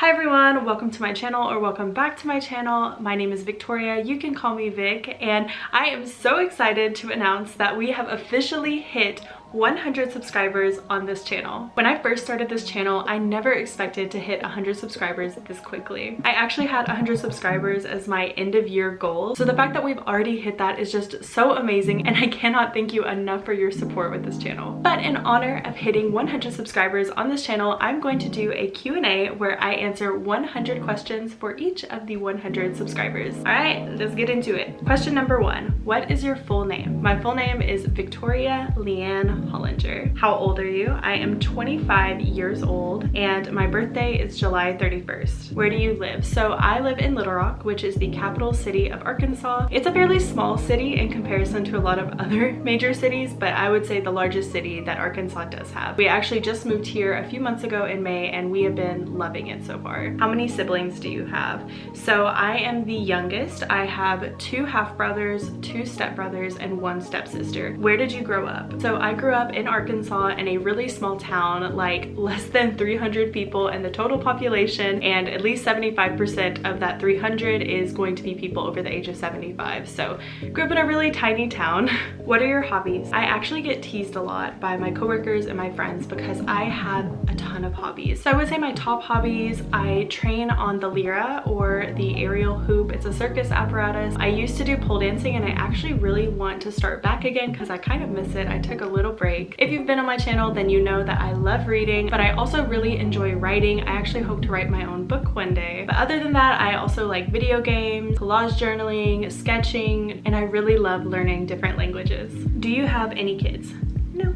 Hi everyone, welcome to my channel, or welcome back to my channel. My name is Victoria, you can call me Vic, and I am so excited to announce that we have officially hit 100 subscribers on this channel. When I first started this channel, I never expected to hit 100 subscribers this quickly. I actually had 100 subscribers as my end of year goal, so the fact that we've already hit that is just so amazing, and I cannot thank you enough for your support with this channel. But in honor of hitting 100 subscribers on this channel, I'm going to do a Q&A where I answer 100 questions for each of the 100 subscribers. All right, let's get into it. Question number 1, what is your full name? My full name is Victoria Leanne Hollinger. How old are you? I am 25 years old and my birthday is July 31st. Where do you live? So I live in Little Rock, which is the capital city of Arkansas. It's a fairly small city in comparison to a lot of other major cities, but I would say the largest city that Arkansas does have. We actually just moved here a few months ago in May and we have been loving it so far. How many siblings do you have? So I am the youngest. I have 2 half-brothers, 2 stepbrothers, and 1 stepsister. Where did you grow up? So I grew up in Arkansas in a really small town, like less than 300 people in the total population, and at least 75% of that 300 is going to be people over the age of 75. So grew up in a really tiny town. What are your hobbies? I actually get teased a lot by my coworkers and my friends because I have a ton of hobbies. So I would say my top hobbies, I train on the lyra, or the aerial hoop. It's a circus apparatus. I used to do pole dancing and I actually really want to start back again because I kind of miss it. I took a little break. If you've been on my channel, then you know that I love reading, but I also really enjoy writing. I actually hope to write my own book one day. But other than that, I also like video games, collage journaling, sketching, and I really love learning different languages. Do you have any kids? No.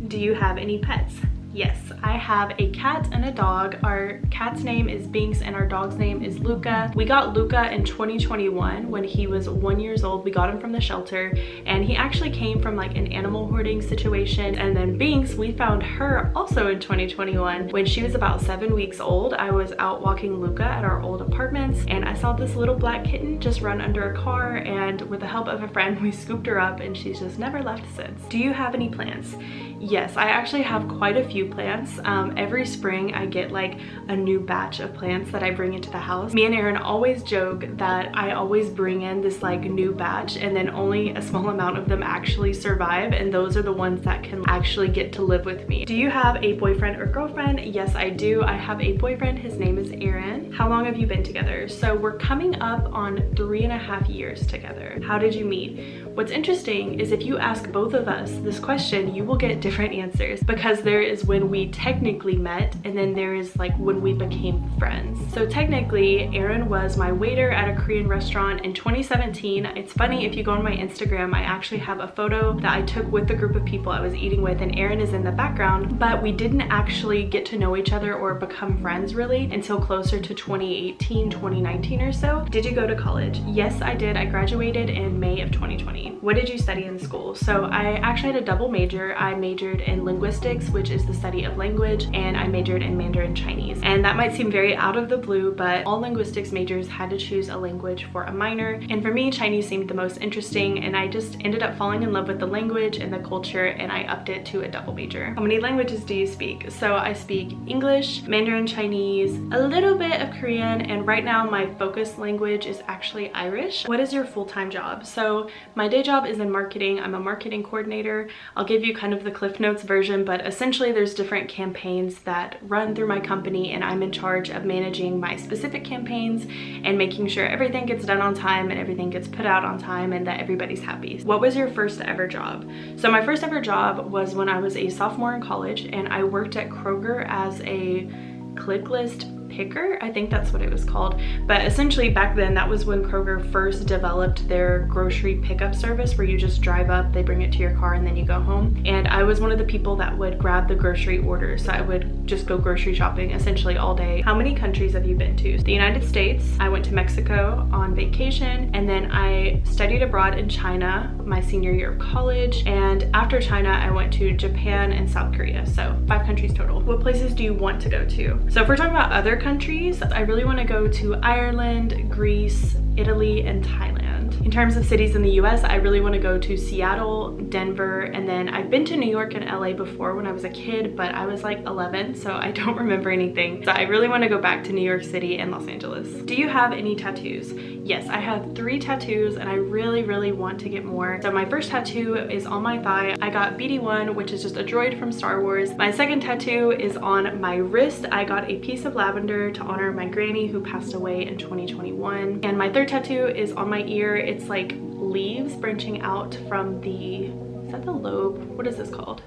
Do you have any pets? Yes, I have a cat and a dog. Our cat's name is Binks and our dog's name is Luca. We got Luca in 2021 when he was 1 year old. We got him from the shelter and he actually came from like an animal hoarding situation. And then Binks, we found her also in 2021 when she was about 7 weeks old. I was out walking Luca at our old apartments and I saw this little black kitten just run under a car, and with the help of a friend we scooped her up and she's just never left since. Do you have any plants? Yes, I actually have quite a few plants. Every spring I get like a new batch of plants that I bring into the house. Me and Aaron always joke that I always bring in this like new batch and then only a small amount of them actually survive, and those are the ones that can actually get to live with me. Do you have a boyfriend or girlfriend? Yes, I do. I have a boyfriend. His name is Aaron. How long have you been together? So we're coming up on 3.5 years together. How did you meet? What's interesting is if you ask both of us this question, you will get different answers, because there is when we technically met and then there is like when we became friends. So technically Aaron was my waiter at a Korean restaurant in 2017. It's funny, if you go on my Instagram, I actually have a photo that I took with the group of people I was eating with and Aaron is in the background, but we didn't actually get to know each other or become friends really until closer to 2018, 2019 or so. Did you go to college? Yes, I did. I graduated in May of 2020. What did you study in school? So I actually had a double major. I majored in linguistics, which is the study of language, and I majored in Mandarin Chinese. And that might seem very out of the blue, but all linguistics majors had to choose a language for a minor. And for me, Chinese seemed the most interesting, and I just ended up falling in love with the language and the culture, and I upped it to a double major. How many languages do you speak? So I speak English, Mandarin Chinese, a little bit of Korean, and right now my focus language is actually Irish. What is your full-time job? So my day job is in marketing. I'm a marketing coordinator. I'll give you kind of the Cliff Notes version, but essentially there's different campaigns that run through my company and I'm in charge of managing my specific campaigns and making sure everything gets done on time and everything gets put out on time and that everybody's happy. What was your first ever job? So my first ever job was when I was a sophomore in college and I worked at Kroger as a click list picker. I think that's what it was called. But essentially back then, that was when Kroger first developed their grocery pickup service where you just drive up, they bring it to your car, and then you go home. And I was one of the people that would grab the grocery orders. So I would just go grocery shopping essentially all day. How many countries have you been to? The United States. I went to Mexico on vacation, and then I studied abroad in China my senior year of college. And after China, I went to Japan and South Korea. So 5 countries total. What places do you want to go to? So if we're talking about other countries, I really want to go to Ireland, Greece, Italy, and Thailand. Ireland. In terms of cities in the US, I really want to go to Seattle, Denver, and then I've been to New York and LA before when I was a kid, but I was like 11, so I don't remember anything. So I really want to go back to New York City and Los Angeles. Do you have any tattoos? Yes, I have 3 tattoos and I really want to get more. So my first tattoo is on my thigh. I got BD1, which is just a droid from Star Wars. My second tattoo is on my wrist. I got a piece of lavender to honor my granny who passed away in 2021. And my third tattoo is on my ear. It's like leaves branching out from the, is that the lobe? What is this called?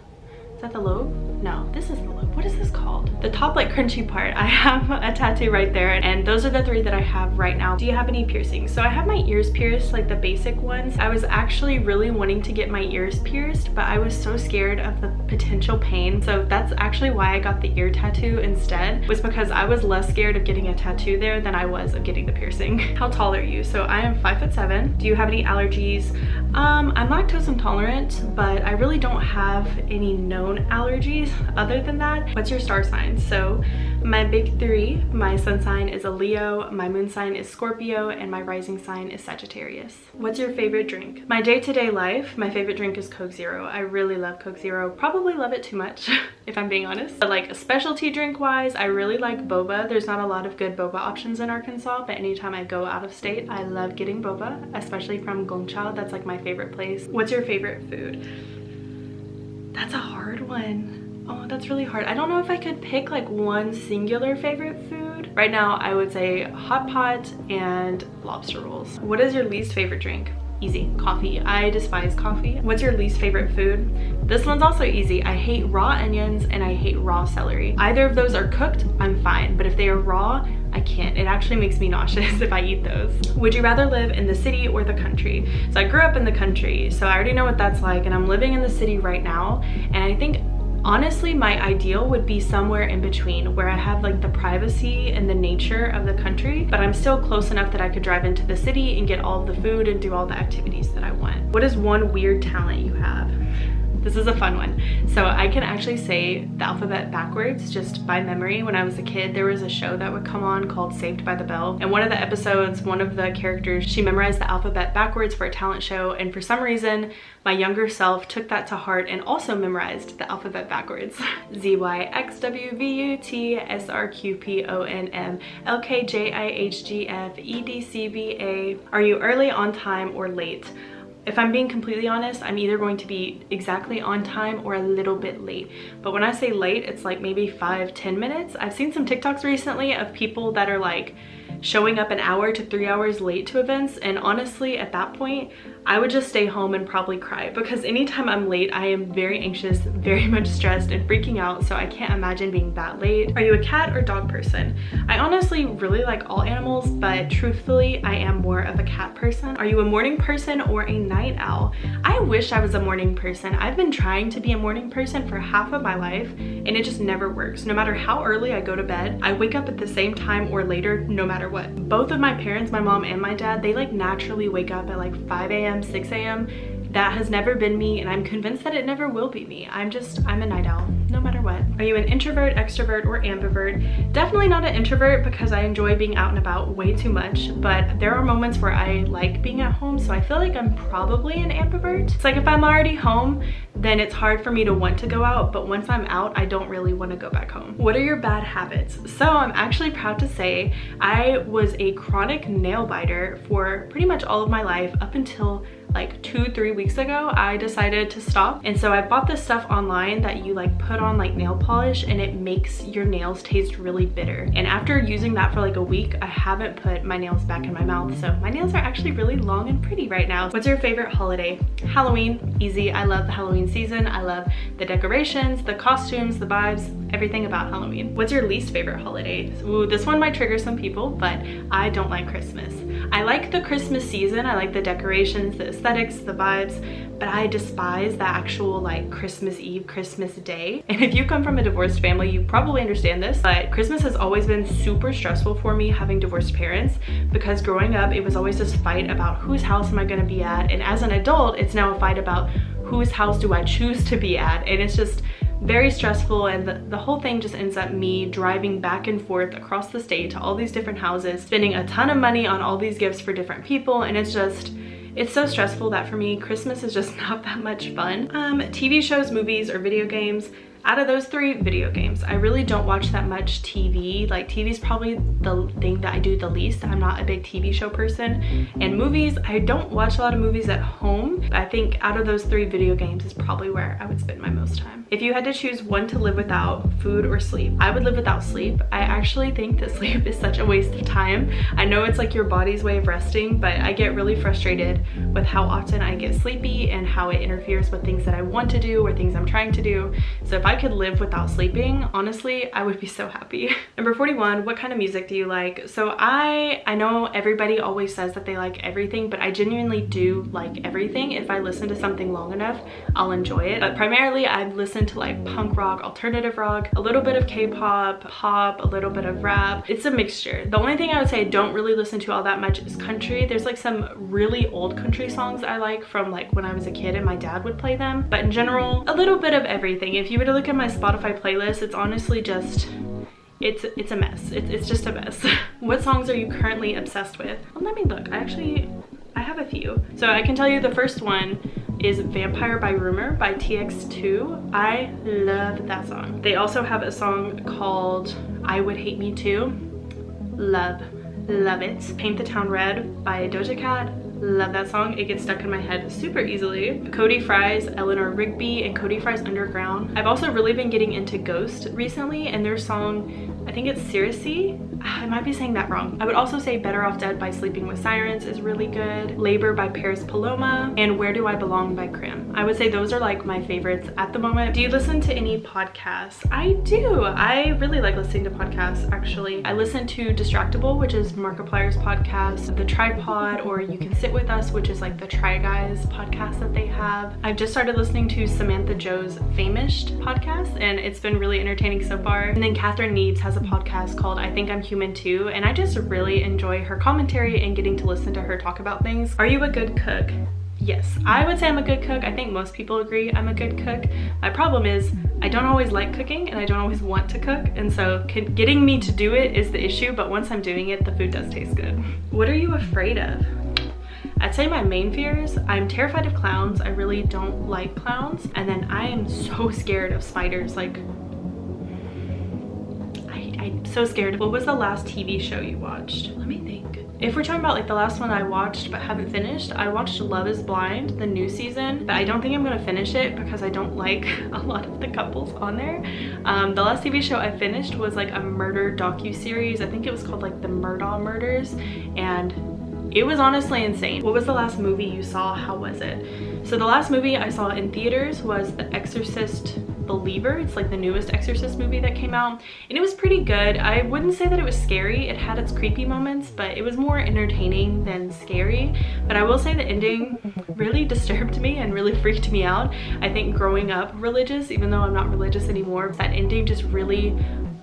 Is that the lobe? No, this is the lobe. What is this called? The top like crunchy part. I have a tattoo right there, and those are the 3 that I have right now. Do you have any piercings? So I have my ears pierced, like the basic ones. I was actually really wanting to get my ears pierced, but I was so scared of the potential pain. So that's actually why I got the ear tattoo instead, was because I was less scared of getting a tattoo there than I was of getting the piercing. How tall are you? So I am 5'7". Do you have any allergies? I'm lactose intolerant, but I really don't have any known allergies other than that. What's your star sign? So my big 3, my sun sign is a Leo, my moon sign is Scorpio, and my rising sign is Sagittarius. What's your favorite drink? My day-to-day life, my favorite drink is Coke Zero. I really love Coke Zero. Probably love it too much if I'm being honest. But like a specialty drink wise, I really like boba. There's not a lot of good boba options in Arkansas, but anytime I go out of state, I love getting boba, especially from Gongcha. That's like my favorite place. What's your favorite food? That's a hard one. Oh, that's really hard. I don't know if I could pick like one singular favorite food. Right now, I would say hot pot and lobster rolls. What is your least favorite drink? Easy, coffee. I despise coffee. What's your least favorite food? This one's also easy. I hate raw onions and I hate raw celery. Either of those are cooked, I'm fine. But if they are raw, I can't. It actually makes me nauseous if I eat those. Would you rather live in the city or the country? So I grew up in the country, so I already know what that's like, and I'm living in the city right now. And I think honestly, my ideal would be somewhere in between, where I have like the privacy and the nature of the country, but I'm still close enough that I could drive into the city and get all of the food and do all the activities that I want. What is one weird talent you have? This is a fun one. So I can actually say the alphabet backwards just by memory. When I was a kid, there was a show that would come on called Saved by the Bell. And one of the episodes, one of the characters, she memorized the alphabet backwards for a talent show. And for some reason, my younger self took that to heart and also memorized the alphabet backwards. ZYXWVUTSRQPONM Are you early, on time, or late? If I'm being completely honest, I'm either going to be exactly on time or a little bit late. But when I say late, it's like maybe 5-10 minutes. I've seen some TikToks recently of people that are like showing up an hour to 3 hours late to events, and honestly at that point I would just stay home and probably cry, because anytime I'm late I am very anxious, very much stressed and freaking out, so I can't imagine being that late. Are you a cat or dog person? I honestly really like all animals, but truthfully I am more of a cat person. Are you a morning person or a night owl? I wish I was a morning person. I've been trying to be a morning person for half of my life and it just never works. No matter how early I go to bed, I wake up at the same time or later no matter what. Both of my parents, my mom and my dad, they like naturally wake up at like 5 a.m., 6 a.m. That has never been me, and I'm convinced that it never will be me. I'm a night owl, no matter what. Are you an introvert, extrovert, or ambivert? Definitely not an introvert, because I enjoy being out and about way too much, but there are moments where I like being at home, so I feel like I'm probably an ambivert. It's like if I'm already home, then it's hard for me to want to go out, but once I'm out, I don't really want to go back home. What are your bad habits? So I'm actually proud to say I was a chronic nail biter for pretty much all of my life up until like 2-3 weeks ago. I decided to stop, and so I bought this stuff online that you like put on like nail polish and it makes your nails taste really bitter, and after using that for like a week I haven't put my nails back in my mouth, so my nails are actually really long and pretty right now. What's your favorite holiday? Halloween. Easy. I love the Halloween season. I love the decorations, the costumes, the vibes, everything about Halloween. What's your least favorite holiday? Ooh, this one might trigger some people, but I don't like Christmas. I like the Christmas season. I like the decorations, the aesthetics, the vibes, but I despise the actual like Christmas Eve, Christmas Day. And if you come from a divorced family, you probably understand this, but Christmas has always been super stressful for me having divorced parents, because growing up it was always this fight about whose house am I going to be at, and as an adult it's now a fight about whose house do I choose to be at, and it's just very stressful, and the whole thing just ends up me driving back and forth across the state to all these different houses, spending a ton of money on all these gifts for different people, and it's just it's so stressful that for me, Christmas is just not that much fun. TV shows, movies, or video games. Out of those three, video games. I really don't watch that much TV. Like, TV is probably the thing that I do the least. I'm not a big TV show person. And movies, I don't watch a lot of movies at home. I think out of those three, video games is probably where I would spend my most time. If you had to choose one to live without, food or sleep, I would live without sleep. I actually think that sleep is such a waste of time. I know it's like your body's way of resting, but I get really frustrated with how often I get sleepy and how it interferes with things that I want to do or things I'm trying to do. So if I could live without sleeping, honestly, I would be so happy. Number 41, what kind of music do you like? So I know everybody always says that they like everything, but I genuinely do like everything. If I listen to something long enough, I'll enjoy it. But primarily I've listened to like punk rock, alternative rock, a little bit of K-pop, pop, a little bit of rap. It's a mixture. The only thing I would say I don't really listen to all that much is country. There's like some really old country songs I like from like when I was a kid and my dad would play them. But in general, a little bit of everything. If you were to look at my Spotify playlist, it's honestly just, it's a mess. It's just a mess. What songs are you currently obsessed with? Well, let me look. I have a few. So I can tell you the first one is Vampire by Rumor by TX2. I love that song. They also have a song called I Would Hate Me Too. Love it. Paint the Town Red by Doja Cat. Love that song. It gets stuck in my head super easily. Cody Fry's Eleanor Rigby and Cody Fry's Underground. I've also really been getting into Ghost recently, and their song, I think it's Circe. I might be saying that wrong. I would also say Better Off Dead by Sleeping with Sirens is really good. Labor by Paris Paloma, and Where Do I Belong by Krim. I would say those are like my favorites at the moment. Do you listen to any podcasts? I do. I really like listening to podcasts, actually. I listen to Distractable, which is Markiplier's podcast, The Tripod, or You Can Sit With Us, which is like the Try Guys podcast that they have. I've just started listening to Samantha Joe's Famished podcast, and it's been really entertaining so far. And then Catherine Neebs has a podcast called I Think I'm Human Too, and I just really enjoy her commentary and getting to listen to her talk about things. Are you a good cook? Yes, I would say I'm a good cook. I think most people agree I'm a good cook. My problem is I don't always like cooking and I don't always want to cook, and so getting me to do it is the issue, but once I'm doing it, the food does taste good. What are you afraid of? I'd say my main fears, I'm terrified of clowns. I really don't like clowns. And then I am so scared of spiders. Like, I'm so scared. What was the last TV show you watched? Let me think. If we're talking about like the last one I watched but haven't finished, I watched Love is Blind, the new season, but I don't think I'm gonna finish it because I don't like a lot of the couples on there. The last TV show I finished was like a murder docu-series. I think it was called like the Murdaugh Murders, and it was honestly insane. What was the last movie you saw? How was it? So the last movie I saw in theaters was The Exorcist Believer. It's like the newest Exorcist movie that came out, and it was pretty good. I wouldn't say that it was scary. It had its creepy moments, but it was more entertaining than scary. But I will say the ending really disturbed me and really freaked me out. I think growing up religious, even though I'm not religious anymore, that ending just really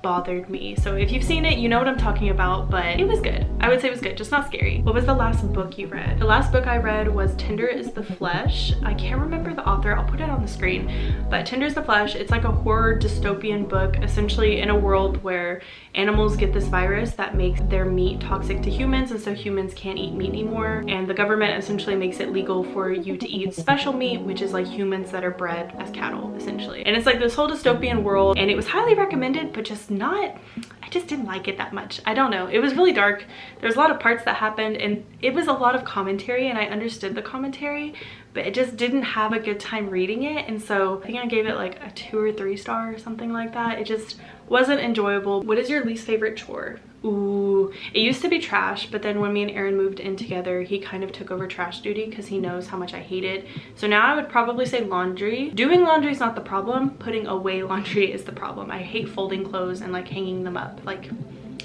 bothered me. So if you've seen it, you know what I'm talking about, but it was good. I would say it was good, just not scary. What was the last book you read? The last book I read was Tender is the Flesh. I can't remember the author. I'll put it on the screen, but Tender is the Flesh. It's like a horror dystopian book, essentially in a world where animals get this virus that makes their meat toxic to humans, and so humans can't eat meat anymore, and the government essentially makes it legal for you to eat special meat, which is like humans that are bred as cattle, essentially. And it's like this whole dystopian world, and it was highly recommended, but just not, I just didn't like it that much. I don't know. It was really dark. There's a lot of parts that happened, and it was a lot of commentary, and I understood the commentary, but it just didn't have a good time reading it. And so I think I gave it like a 2 or 3 star or something like that. It just wasn't enjoyable. What is your least favorite chore? Ooh, it used to be trash, but then when me and Aaron moved in together, he kind of took over trash duty because he knows how much I hate it. So now I would probably say laundry. Doing laundry is not the problem. Putting away laundry is the problem. I hate folding clothes and like hanging them up. Like,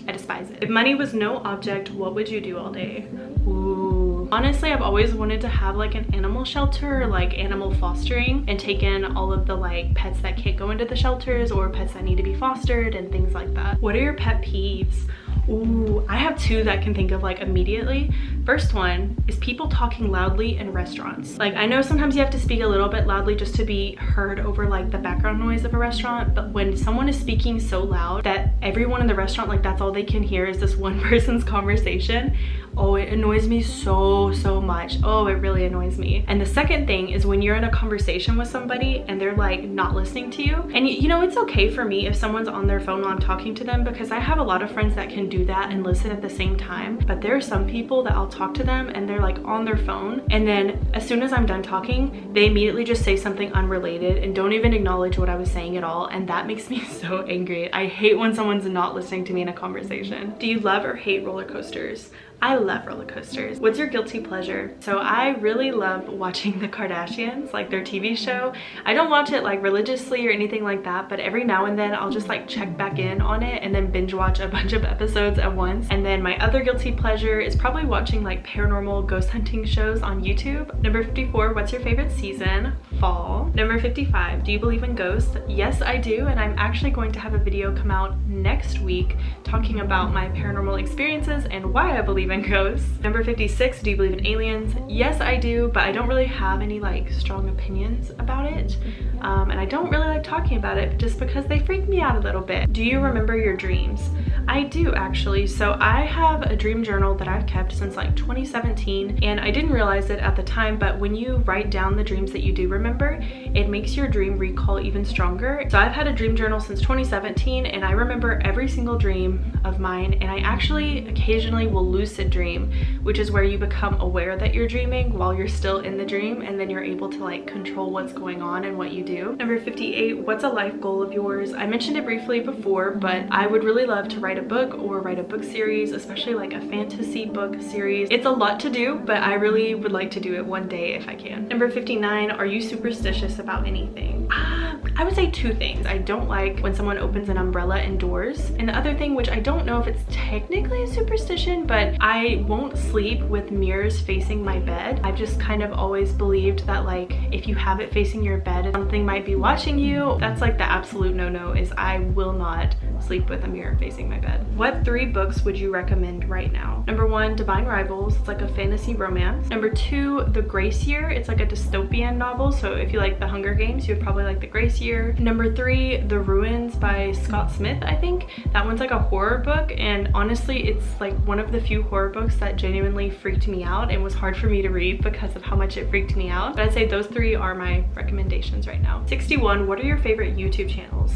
I despise it. If money was no object, what would you do all day? Ooh. Honestly, I've always wanted to have like an animal shelter, like animal fostering, and take in all of the like pets that can't go into the shelters or pets that need to be fostered and things like that. What are your pet peeves? Ooh, Ooh, I have two that I can think of like immediately. First one is people talking loudly in restaurants. Like, I know sometimes you have to speak a little bit loudly just to be heard over like the background noise of a restaurant, but when someone is speaking so loud that everyone in the restaurant, like that's all they can hear is this one person's conversation, oh, it annoys me so much. Oh, it really annoys me. And the second thing is when you're in a conversation with somebody and they're like not listening to you. And you know, it's okay for me if someone's on their phone while I'm talking to them, because I have a lot of friends that can do that and listen at the same time. But there are some people that I'll talk to them and they're like on their phone, and then as soon as I'm done talking, they immediately just say something unrelated and don't even acknowledge what I was saying at all. And that makes me so angry. I hate when someone's not listening to me in a conversation. Do you love or hate roller coasters? I love roller coasters. What's your guilty pleasure? So I really love watching the Kardashians, like their TV show. I don't watch it like religiously or anything like that, but every now and then I'll just like check back in on it and then binge watch a bunch of episodes at once. And then my other guilty pleasure is probably watching like paranormal ghost hunting shows on YouTube. Number 54, what's your favorite season? Fall. Number 55, do you believe in ghosts? Yes, I do, and I'm actually going to have a video come out next week talking about my paranormal experiences and why I believe in ghosts. Number 56, do you believe in aliens? Yes, I do, but I don't really have any like strong opinions about it. And I don't really like talking about it just because they freak me out a little bit. Do you remember your dreams? I do, actually. So I have a dream journal that I've kept since like 2017, and I didn't realize it at the time, but when you write down the dreams that you do remember, it makes your dream recall even stronger. So I've had a dream journal since 2017, and I remember every single dream of mine, and I actually occasionally will lucid dream, which is where you become aware that you're dreaming while you're still in the dream, and then you're able to like control what's going on and what you do. Number 58, what's a life goal of yours? I mentioned it briefly before, but I would really love to write a book or write a book series, especially like a fantasy book series. It's a lot to do, but I really would like to do it one day if I can. Number 59, are you superstitious about anything? I would say two things. I don't like when someone opens an umbrella indoors, and the other thing, which I don't know if it's technically a superstition, but I won't sleep with mirrors facing my bed. I've just kind of always believed that like if you have it facing your bed, something might be watching you. That's like the absolute no-no, is I will not sleep with a mirror facing my bed. What 3 books would you recommend right now? Number 1, Divine Rivals. It's like a fantasy romance. Number 2, The Grace Year. It's like a dystopian novel, so if you like The Hunger Games, you would probably like The Grace Year. Number 3, The Ruins by Scott Smith, I think. That one's like a horror book, and honestly, it's like one of the few horror books that genuinely freaked me out and was hard for me to read because of how much it freaked me out. But I'd say those 3 are my recommendations right now. 61, what are your favorite YouTube channels?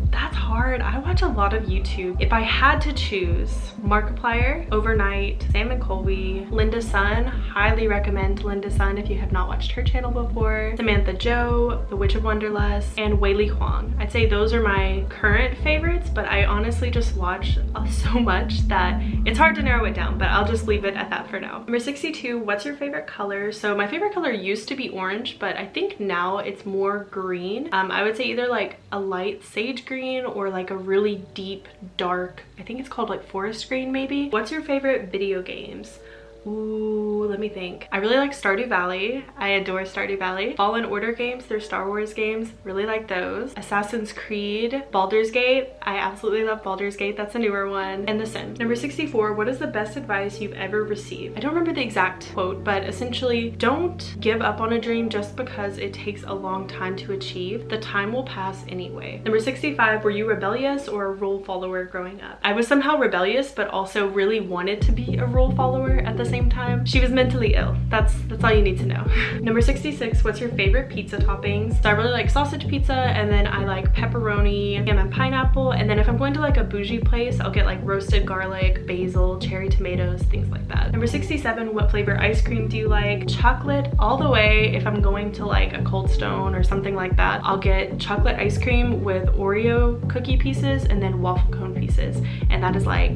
That's hard. I watch a lot of YouTube. If I had to choose, Markiplier, Overnight, Sam and Colby, Linda Sun. Highly recommend Linda Sun if you have not watched her channel before. Samantha Joe, The Witch of Wonderlust, and Weili Huang. I'd say those are my current favorites, but I honestly just watch so much that it's hard to narrow it down, but I'll just leave it at that for now. Number 62, what's your favorite color? So my favorite color used to be orange, but I think now it's more green. I would say either like a light sage green or like a really deep dark, I think it's called like forest green maybe. What's your favorite video games? Ooh, let me think. I really like Stardew Valley. I adore Stardew Valley. Fallen Order games, they're Star Wars games. Really like those. Assassin's Creed, Baldur's Gate. I absolutely love Baldur's Gate. That's a newer one. And The Sims. Number 64, what is the best advice you've ever received? I don't remember the exact quote, but essentially, don't give up on a dream just because it takes a long time to achieve. The time will pass anyway. Number 65, were you rebellious or a rule follower growing up? I was somehow rebellious, but also really wanted to be a rule follower at the same time. She was mentally ill. That's all you need to know. Number 66, what's your favorite pizza toppings? So I really like sausage pizza, and then I like pepperoni, ham and pineapple, and then if I'm going to like a bougie place, I'll get like roasted garlic, basil, cherry tomatoes, things like that. Number 67, what flavor ice cream do you like? Chocolate all the way. If I'm going to like a Cold Stone or something like that, I'll get chocolate ice cream with Oreo cookie pieces and then waffle cone pieces, and that is my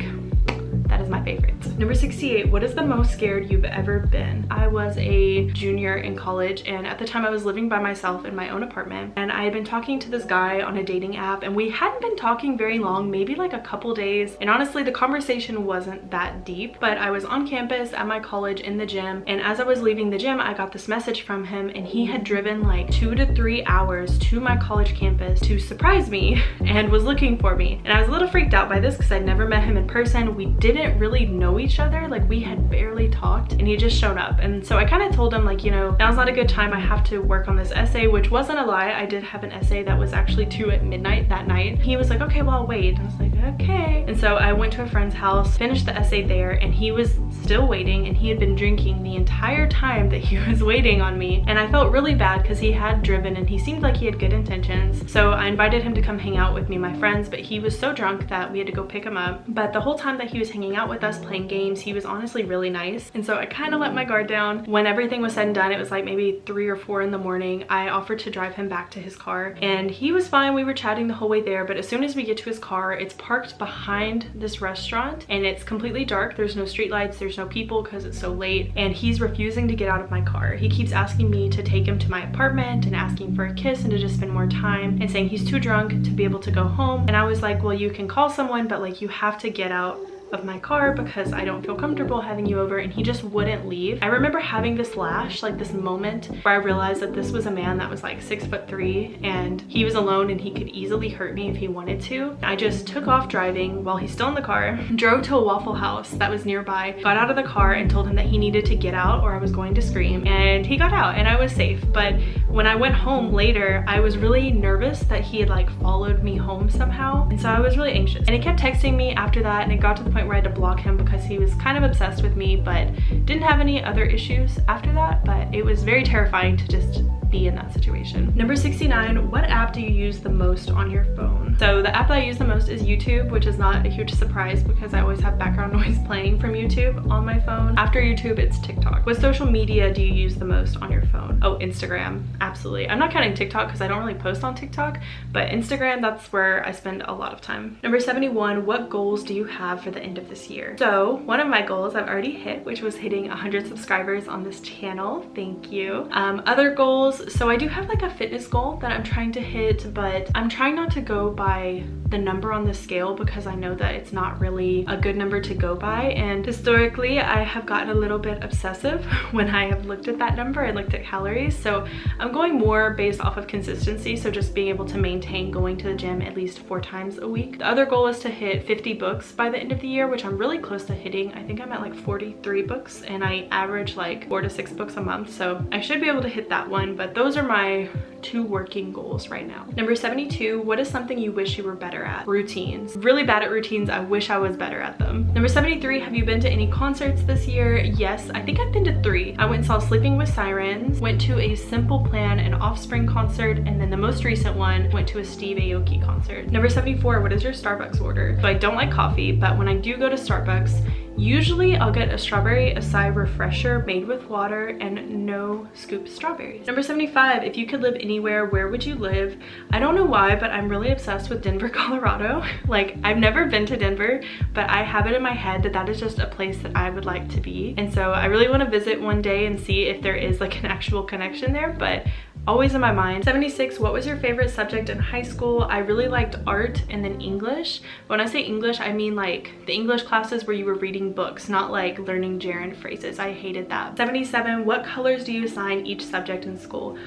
favorite. Number Number 68, what is the most scared you've ever been? I was a junior in college, and at the time I was living by myself in my own apartment, and I had been talking to this guy on a dating app, and we hadn't been talking very long, maybe like a couple days, and honestly the conversation wasn't that deep. But I was on campus at my college in the gym, and as I was leaving the gym I got this message from him, and he had driven like 2 to 3 hours to my college campus to surprise me and was looking for me. And I was a little freaked out by this because I'd never met him in person. We didn't really know each other, like we had barely talked, and he just showed up. And so I kind of told him, like, you know, now's not a good time, I have to work on this essay, which wasn't a lie. I did have an essay that was actually due at midnight that night. He was like, okay, well I'll wait. I was like, okay. And so I went to a friend's house, finished the essay there, and he was still waiting, and he had been drinking the entire time that he was waiting on me. And I felt really bad because he had driven and he seemed like he had good intentions. So I invited him to come hang out with me and my friends, but he was so drunk that we had to go pick him up. But the whole time that he was hanging out with us playing games, he was honestly really nice. And so I kind of let my guard down. When everything was said and done, it was like maybe 3 or 4 in the morning. I offered to drive him back to his car, and he was fine. We were chatting the whole way there, but as soon as we get to his car, it's parked behind this restaurant and it's completely dark. There's no street lights, there's no people because it's so late, and he's refusing to get out of my car. He keeps asking me to take him to my apartment and asking for a kiss and to just spend more time, and saying he's too drunk to be able to go home. And I was like, well, you can call someone, but like you have to get out of my car because I don't feel comfortable having you over. And he just wouldn't leave. I remember having this flash, like this moment where I realized that this was a man that was like 6'3" and he was alone and he could easily hurt me if he wanted to. I just took off driving while he's still in the car, drove to a Waffle House that was nearby, got out of the car and told him that he needed to get out or I was going to scream, and he got out and I was safe. But when I went home later, I was really nervous that he had like followed me home somehow, and so I was really anxious. And he kept texting me after that, and it got to the point where I had to block him because he was kind of obsessed with me, but didn't have any other issues after that. But it was very terrifying to just be in that situation. Number 69, what app do you use the most on your phone? So the app that I use the most is YouTube, which is not a huge surprise because I always have background noise playing from YouTube on my phone. After YouTube, it's TikTok. What social media do you use the most on your phone? Oh, Instagram, absolutely. I'm not counting TikTok because I don't really post on TikTok, but Instagram, that's where I spend a lot of time. Number 71, what goals do you have for the end of this year? So one of my goals I've already hit, which was hitting 100 subscribers on this channel. Thank you. Other goals, so I do have like a fitness goal that I'm trying to hit, but I'm trying not to go by the number on the scale because I know that it's not really a good number to go by. And historically, I have gotten a little bit obsessive when I have looked at that number and looked at calories. So I'm going more based off of consistency. So just being able to maintain going to the gym at least 4 times a week. The other goal is to hit 50 books by the end of the year, which I'm really close to hitting. I think I'm at like 43 books and I average like 4 to 6 books a month. So I should be able to hit that one, but those are my 2 working goals right now. Number 72, what is something you wish you were better at? Routines. Really bad at routines. I wish I was better at them. Number 73, have you been to any concerts this year? Yes, I think I've been to 3. I went and saw Sleeping with Sirens, went to a Simple Plan and Offspring concert, and then the most recent one, went to a Steve Aoki concert. Number 74, what is your Starbucks order? So I don't like coffee, but when I do go to Starbucks, usually I'll get a strawberry acai refresher made with water and no scoop strawberries. Number 75, if you could live anywhere, where would you live? I don't know why, but I'm really obsessed with Denver, Colorado. Like, I've never been to Denver, but I have it in my head that that is just a place that I would like to be. And so I really want to visit one day and see if there is like an actual connection there, but always in my mind. 76, what was your favorite subject in high school? I really liked art and then English. When I say English, I mean like the English classes where you were reading books, not like learning gerund phrases. I hated that. 77, what colors do you assign each subject in school?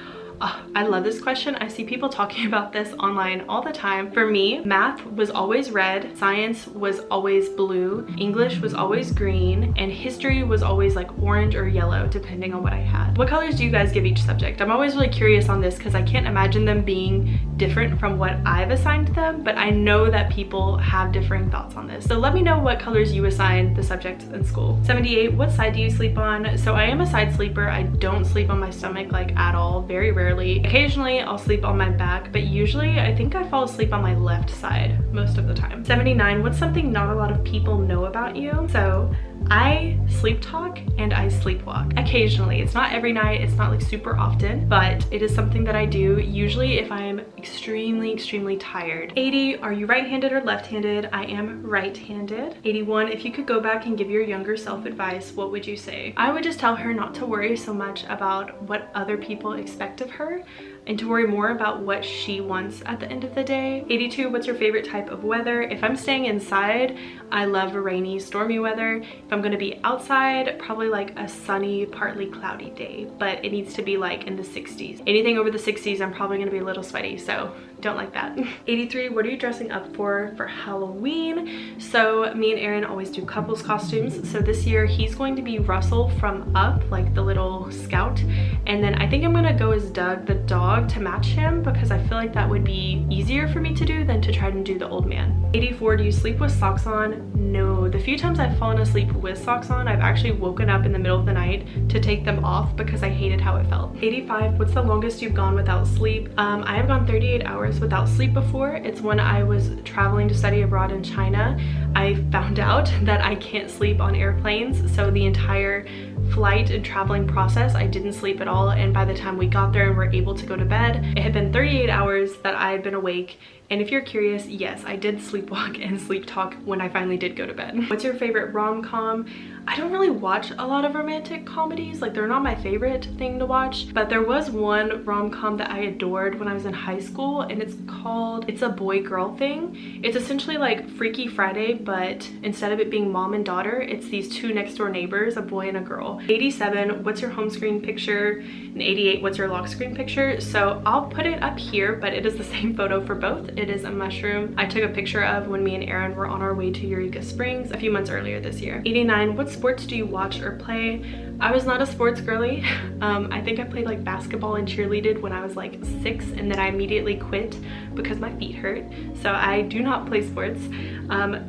Oh, I love this question. I see people talking about this online all the time. For me, math was always red, science was always blue, English was always green, and history was always like orange or yellow, depending on what I had. What colors do you guys give each subject? I'm always really curious on this because I can't imagine them being different from what I've assigned them, but I know that people have differing thoughts on this. So let me know what colors you assign the subjects in school. 78, what side do you sleep on? So I am a side sleeper. I don't sleep on my stomach like at all, very rarely. Occasionally I'll sleep on my back, but usually I think I fall asleep on my left side most of the time. 79, what's something not a lot of people know about you? So I sleep sleep talk and I sleepwalk. Occasionally, it's not every night, it's not like super often, but it is something that I do usually if I'm extremely tired. 80, are you right-handed or left-handed? I am right-handed. 81, if you could go back and give your younger self advice, what would you say? I would just tell her not to worry so much about what other people expect of her and to worry more about what she wants at the end of the day. 82, what's your favorite type of weather? If I'm staying inside, I love rainy, stormy weather. If I'm gonna be outside, probably like a sunny, partly cloudy day, but it needs to be like in the 60s. Anything over the 60s, I'm probably gonna be a little sweaty, so don't like that. 83, what are you dressing up for Halloween? So me and Aaron always do couples costumes. So this year he's going to be Russell from Up, like the little scout. And then I think I'm gonna go as Doug the dog to match him because I feel like that would be easier for me to do than to try to do the old man. 84, do you sleep with socks on? No. The few times I've fallen asleep with socks on, I've actually woken up in the middle of the night to take them off because I hated how it felt. 85, what's the longest you've gone without sleep? I have gone 38 hours without sleep before. It's when I was traveling to study abroad in China. I found out that I can't sleep on airplanes, so the entire flight and traveling process I didn't sleep at all, and by the time we got there and were able to go to bed, it had been 38 hours that I had been awake. And if you're curious, yes, I did sleepwalk and sleep talk when I finally did go to bed. What's your favorite rom-com? I don't really watch a lot of romantic comedies, like they're not my favorite thing to watch, but there was one rom-com that I adored when I was in high school, and it's called It's a Boy-Girl Thing. It's essentially like Freaky Friday, but instead of it being mom and daughter, it's these two next door neighbors, a boy and a girl. 87, what's your home screen picture? And 88, what's your lock screen picture? So I'll put it up here, but it is the same photo for both. It is a mushroom I took a picture of when me and Aaron were on our way to Eureka Springs a few months earlier this year. 89, what sports do you watch or play? I was not a sports girly. I think I played like basketball and cheerleaded when I was like 6, and then I immediately quit because my feet hurt. So I do not play sports.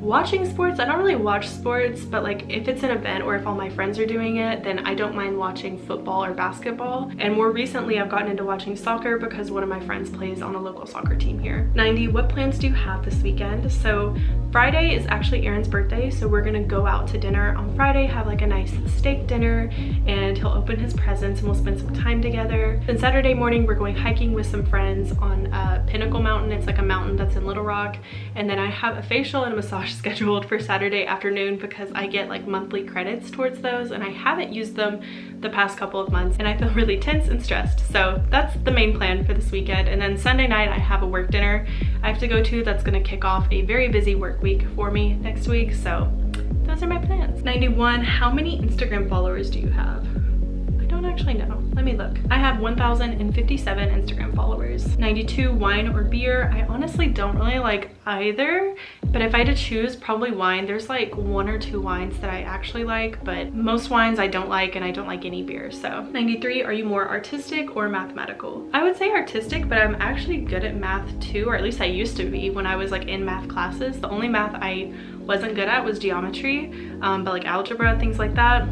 Watching sports, I don't really watch sports, but like if it's an event or if all my friends are doing it, then I don't mind watching football or basketball. And more recently I've gotten into watching soccer because one of my friends plays on a local soccer team here. 90, what plans do you have this weekend? So Friday is actually Aaron's birthday, so we're gonna go out to dinner on Friday, have like a nice steak dinner, and he'll open his presents and we'll spend some time together. Then Saturday morning we're going hiking with some friends on Pinnacle Mountain. It's like a mountain that's in Little Rock. And then I have a facial and a massage scheduled for Saturday afternoon because I get like monthly credits towards those, and I haven't used them the past couple of months and I feel really tense and stressed. So that's the main plan for this weekend. And then Sunday night I have a work dinner I have to go to that's gonna kick off a very busy work week for me next week. So those are my plans. 91, how many Instagram followers do you have? I don't actually know. Let me look. I have 1,057 Instagram followers. 92, wine or beer? I honestly don't really like either, but if I had to choose, probably wine. There's like 1 or 2 wines that I actually like, but most wines I don't like, and I don't like any beer. So 93, are you more artistic or mathematical? I would say artistic, but I'm actually good at math too, or at least I used to be when I was like in math classes. The only math I wasn't good at was geometry, but like algebra, things like that,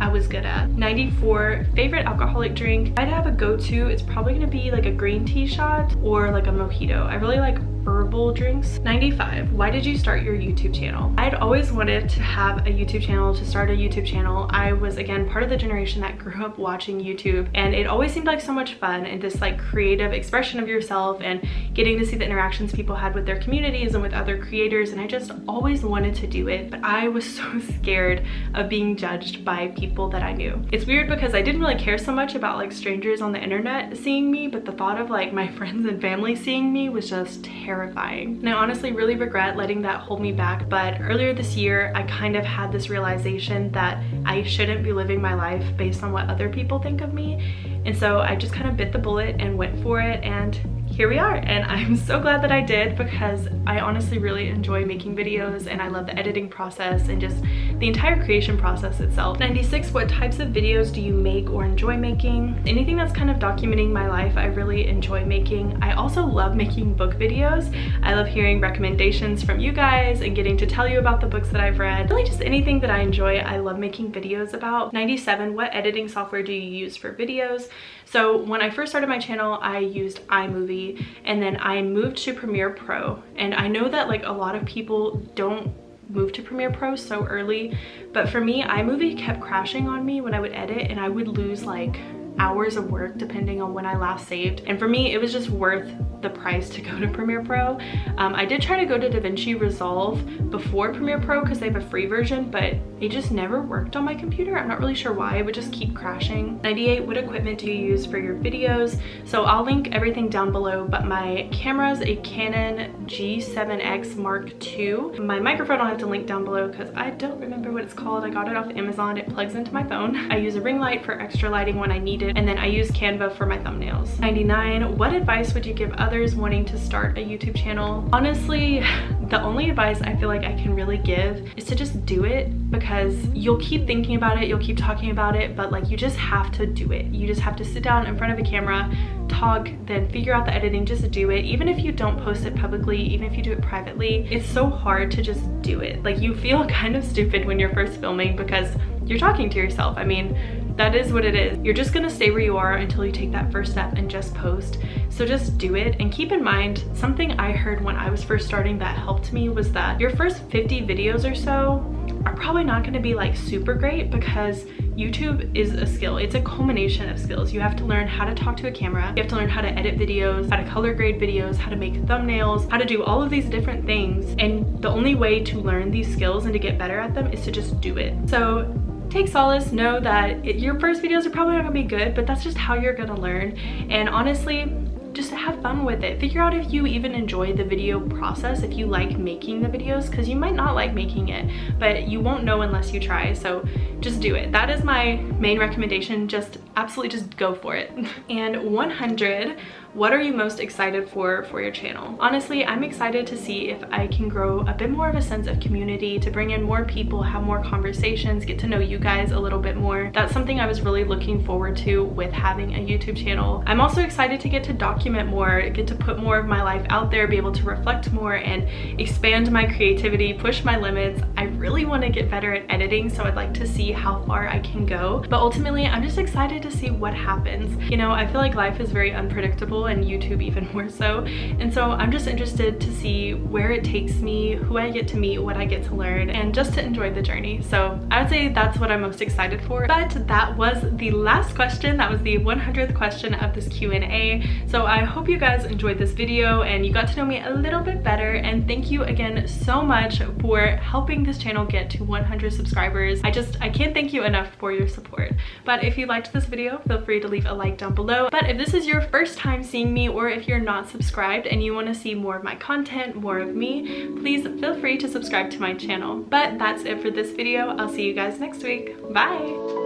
I was good at. 94, favorite alcoholic drink? I'd have a go-to. It's probably gonna be like a green tea shot or like a mojito. I really like herbal drinks. 95, why did you start your YouTube channel? I'd always wanted to have a YouTube channel, to start a YouTube channel. I was, again, part of the generation that grew up watching YouTube, and it always seemed like so much fun, and this like creative expression of yourself and getting to see the interactions people had with their communities and with other creators, and I just always wanted to do it, but I was so scared of being judged by people that I knew. It's weird because I didn't really care so much about like strangers on the internet seeing me, but the thought of like my friends and family seeing me was just terrifying. And I honestly really regret letting that hold me back, but earlier this year I kind of had this realization that I shouldn't be living my life based on what other people think of me, and so I just kind of bit the bullet and went for it, and here we are. And I'm so glad that I did, because I honestly really enjoy making videos and I love the editing process and just the entire creation process itself. 96, what types of videos do you make or enjoy making? Anything that's kind of documenting my life, I really enjoy making. I also love making book videos. I love hearing recommendations from you guys and getting to tell you about the books that I've read. Really just anything that I enjoy, I love making videos about. 97, what editing software do you use for videos? So when I first started my channel, I used iMovie, and then I moved to Premiere Pro. And I know that like a lot of people don't moved to Premiere Pro so early. But for me, iMovie kept crashing on me when I would edit, and I would lose like hours of work depending on when I last saved. And for me, it was just worth the price to go to Premiere Pro. I did try to go to DaVinci Resolve before Premiere Pro because they have a free version, but it just never worked on my computer. I'm not really sure why. It would just keep crashing. 98, what equipment do you use for your videos? So I'll link everything down below, but my camera is a Canon G7X Mark II. My microphone I'll have to link down below because I don't remember what it's called. I got it off Amazon. It plugs into my phone. I use a ring light for extra lighting when I need it, and then I use Canva for my thumbnails. 99, what advice would you give others wanting to start a YouTube channel? Honestly, the only advice I feel like I can really give is to just do it, because you'll keep thinking about it, you'll keep talking about it, but like you just have to do it. You just have to sit down in front of a camera, talk, then figure out the editing, just do it. Even if you don't post it publicly, even if you do it privately, it's so hard to just do it. Like you feel kind of stupid when you're first filming because you're talking to yourself. I mean, that is what it is. You're just gonna stay where you are until you take that first step and just post. So just do it. And keep in mind, something I heard when I was first starting that helped me was that your first 50 videos or so are probably not gonna be like super great, because YouTube is a skill. It's a culmination of skills. You have to learn how to talk to a camera. You have to learn how to edit videos, how to color grade videos, how to make thumbnails, how to do all of these different things. And the only way to learn these skills and to get better at them is to just do it. So take solace, know that your first videos are probably not gonna be good, but that's just how you're gonna learn. And honestly, just have fun with it. Figure out if you even enjoy the video process, if you like making the videos, because you might not like making it, but you won't know unless you try. So just do it. That is my main recommendation. Just absolutely just go for it. And 100, what are you most excited for your channel? Honestly, I'm excited to see if I can grow a bit more of a sense of community, to bring in more people, have more conversations, get to know you guys a little bit more. That's something I was really looking forward to with having a YouTube channel. I'm also excited to get to document more, get to put more of my life out there, be able to reflect more and expand my creativity, push my limits. I really want to get better at editing, so I'd like to see how far I can go. But ultimately, I'm just excited to see what happens. You know, I feel like life is very unpredictable, and YouTube even more so. And so I'm just interested to see where it takes me, who I get to meet, what I get to learn, and just to enjoy the journey. So I would say that's what I'm most excited for. But that was the last question. That was the 100th question of this Q&A. So I hope you guys enjoyed this video and you got to know me a little bit better. And thank you again so much for helping this channel get to 100 subscribers. I can't thank you enough for your support. But if you liked this video, feel free to leave a like down below. But if this is your first time seeing me, or if you're not subscribed and you want to see more of my content, more of me, please feel free to subscribe to my channel. But that's it for this video. I'll see you guys next week. Bye!